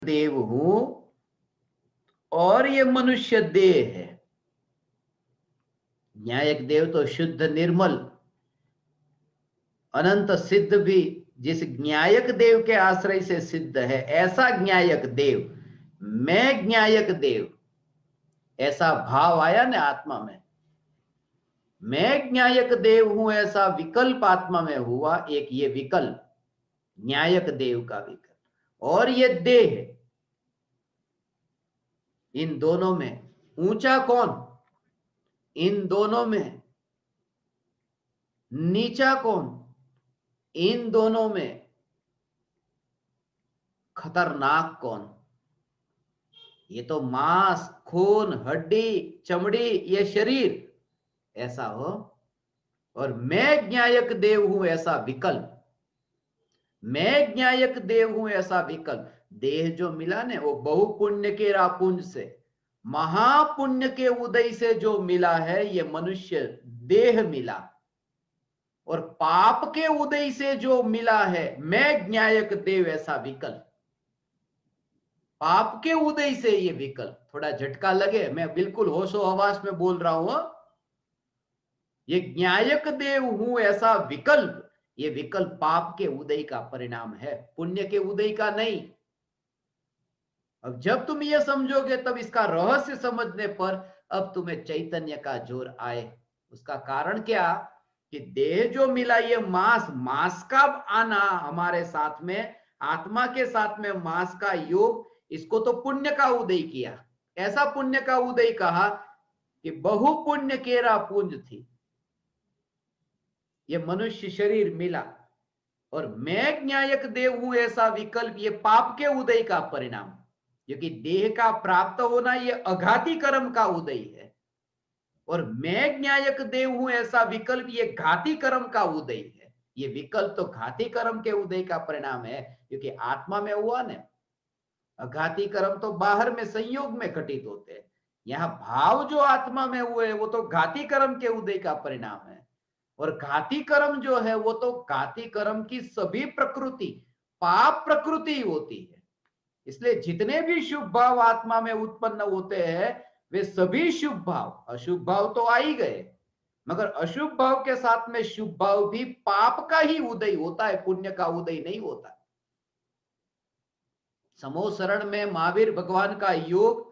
देव हूं और ये मनुष्य देह है। न्यायक देव तो शुद्ध निर्मल अनंत सिद्ध भी जिस न्यायक देव के आश्रय से सिद्ध है, ऐसा न्यायक देव, मैं न्यायक देव, ऐसा भाव आया ना आत्मा में। मैं न्यायक देव हूं ऐसा विकल्प आत्मा में हुआ। एक ये विकल्प न्यायक देव का विकल्प और ये देह, इन दोनों में ऊंचा कौन, इन दोनों में नीचा कौन, इन दोनों में खतरनाक कौन। ये तो मांस खून हड्डी चमड़ी ये शरीर ऐसा हो, और मैं न्यायक देव हूं ऐसा विकल्प, मैं न्यायक देव हूं ऐसा विकल्प। देह जो मिला ने वो बहुपुण्य के रापुंज से, महापुण्य के उदय से जो मिला है, ये मनुष्य देह मिला। और पाप के उदय से जो मिला है मैं न्यायक देव ऐसा विकल्प। पाप के उदय से ये विकल्प, थोड़ा झटका लगे, मैं बिल्कुल होशो हवास में बोल रहा हूं। ये न्यायक देव हूं ऐसा विकल्प, ये विकल्प पाप के उदय का परिणाम है, पुण्य के उदय का नहीं। अब जब तुम ये समझोगे तब इसका रहस्य समझने पर अब तुम्हें चैतन्य का जोर आए। उसका कारण क्या कि देह जो मिला ये मांस, मांस का आना हमारे साथ में, आत्मा के साथ में मांस का योग, इसको तो पुण्य का उदय किया। ऐसा पुण्य का उदय कहा कि बहु पुण्य केरा पुंज थी, ये मनुष्य शरीर मिला। और मैं न्यायक देव हूं ऐसा विकल्प, ये पाप के उदय का परिणाम, क्योंकि देह का प्राप्त होना ये अघाती कर्म का उदय है। और मैं न्यायक देव हूं ऐसा विकल्प ये घाती कर्म का उदय है। ये विकल्प तो घाती कर्म के उदय का परिणाम है, क्योंकि आत्मा में हुआ ना। अघाती कर्म तो बाहर में संयोग में घटित होते हैं, यहां भाव जो आत्मा में हुए वो तो घाती कर्म के उदय का परिणाम है। और घाती कर्म जो है वो तो घाती कर्म की सभी प्रकृति पाप प्रकृति होती है। इसलिए जितने भी शुभ भाव आत्मा में उत्पन्न होते हैं वे सभी शुभ भाव, अशुभ भाव तो आ ही गए, मगर अशुभ भाव के साथ में शुभ भाव भी पाप का ही उदय होता है, पुण्य का उदय नहीं होता। समोसरण में महावीर भगवान का योग,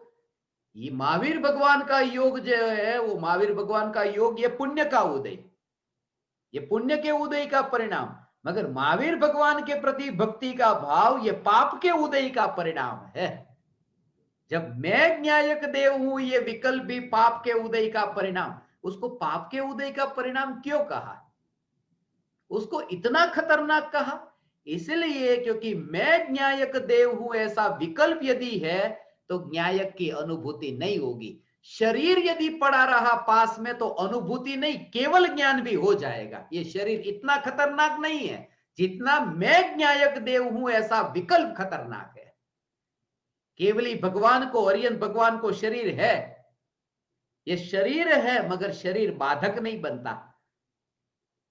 ये महावीर भगवान का योग जो है वो महावीर भगवान का योग ये पुण्य का उदय, ये पुण्य के उदय का परिणाम। मगर महावीर भगवान के प्रति भक्ति का भाव ये पाप के उदय का परिणाम है। जब मैं न्यायक देव हूं ये विकल्प भी पाप के उदय का परिणाम, उसको पाप के उदय का परिणाम क्यों कहा, उसको इतना खतरनाक कहा? इसलिए क्योंकि मैं न्यायक देव हूं ऐसा विकल्प यदि है तो न्यायक की अनुभूति नहीं होगी। शरीर यदि पड़ा रहा पास में तो अनुभूति नहीं केवल ज्ञान भी हो जाएगा। ये शरीर इतना खतरनाक नहीं है जितना मैं न्यायक देव हूं ऐसा विकल्प खतरनाक है। केवली भगवान को, अरियन भगवान को शरीर है, ये शरीर है मगर शरीर बाधक नहीं बनता।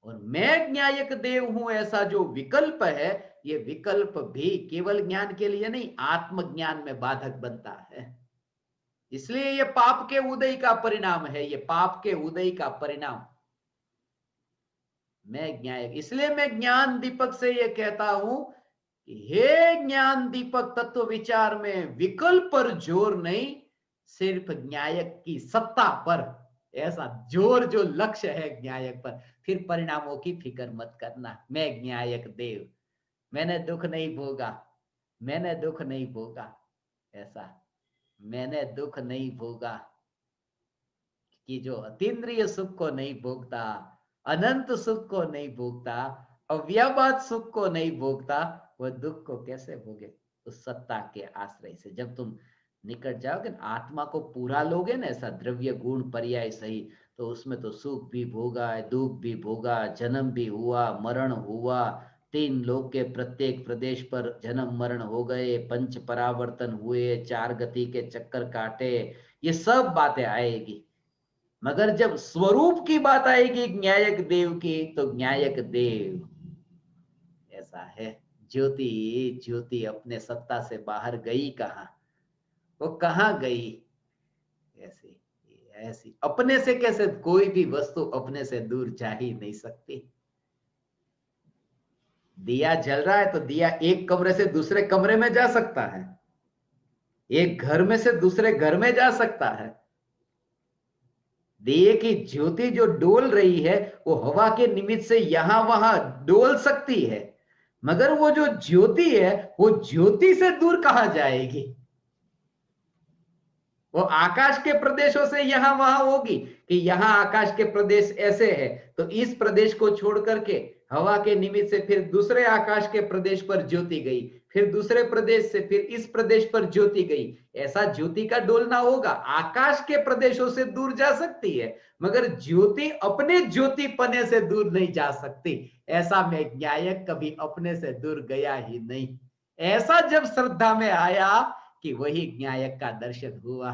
और मैं न्यायक देव हूं ऐसा जो विकल्प है, ये विकल्प भी केवल ज्ञान के लिए नहीं आत्मज्ञान में बाधक बनता है। इसलिए ये पाप के उदय का परिणाम है, ये पाप के उदय का परिणाम। मैं न्यायक, इसलिए मैं ज्ञान दीपक से ये कहता हूं कि हे ज्ञान दीपक, तत्व विचार में विकल्प पर जोर नहीं, सिर्फ न्यायक की सत्ता पर, ऐसा जोर जो लक्ष्य है न्यायक पर। फिर परिणामों की फिक्र मत करना। मैं न्यायक देव, मैंने दुख नहीं भोगा, मैंने दुख नहीं भोगा, ऐसा मैंने दुख नहीं भोगा कि जो अतीन्द्रिय सुख को नहीं भोगता, अनंत सुख को नहीं भोगता, अव्याबाद सुख को नहीं भोगता, वह दुख को कैसे भोगे? उस सत्ता के आश्रय से जब तुम निकट जाओगे, आत्मा को पूरा लोगे ना, ऐसा द्रव्य गुण पर्याय सही, तो उसमें तो सुख भी भोगा, दुख भी भोगा, जन्म भी हुआ, मरण हुआ, तीन लोक के प्रत्येक प्रदेश पर जन्म मरण हो गए, पंच परावर्तन हुए, चार गति के चक्कर काटे, ये सब बातें आएगी। मगर जब स्वरूप की बात आएगी न्यायक देव की, तो न्यायक देव ऐसा है ज्योति ज्योति अपने सत्ता से बाहर गई कहाँ? वो कहाँ गई? ऐसी ऐसी अपने से कैसे, कोई भी वस्तु अपने से दूर जा ही नहीं सकती। दिया जल रहा है तो दिया एक कमरे से दूसरे कमरे में जा सकता है, एक घर में से दूसरे घर में जा सकता है। दिए की ज्योति जो डोल रही है वो हवा के निमित्त से यहां वहां डोल सकती है, मगर वो जो ज्योति है वो ज्योति से दूर कहां जाएगी? वो आकाश के प्रदेशों से यहां वहां होगी कि यहां आकाश के प्रदेश ऐसे है तो इस प्रदेश को छोड़ करके हवा के निमित्त से फिर दूसरे आकाश के प्रदेश पर ज्योति गई, फिर दूसरे प्रदेश से फिर इस प्रदेश पर ज्योति गई। ऐसा ज्योति का डोलना होगा। आकाश के प्रदेशों से दूर जा सकती है, मगर ज्योति अपने ज्योति पने से दूर नहीं जा सकती। ऐसा में न्यायक कभी अपने से दूर गया ही नहीं। ऐसा जब श्रद्धा में आया कि वही न्यायक का दर्शन हुआ।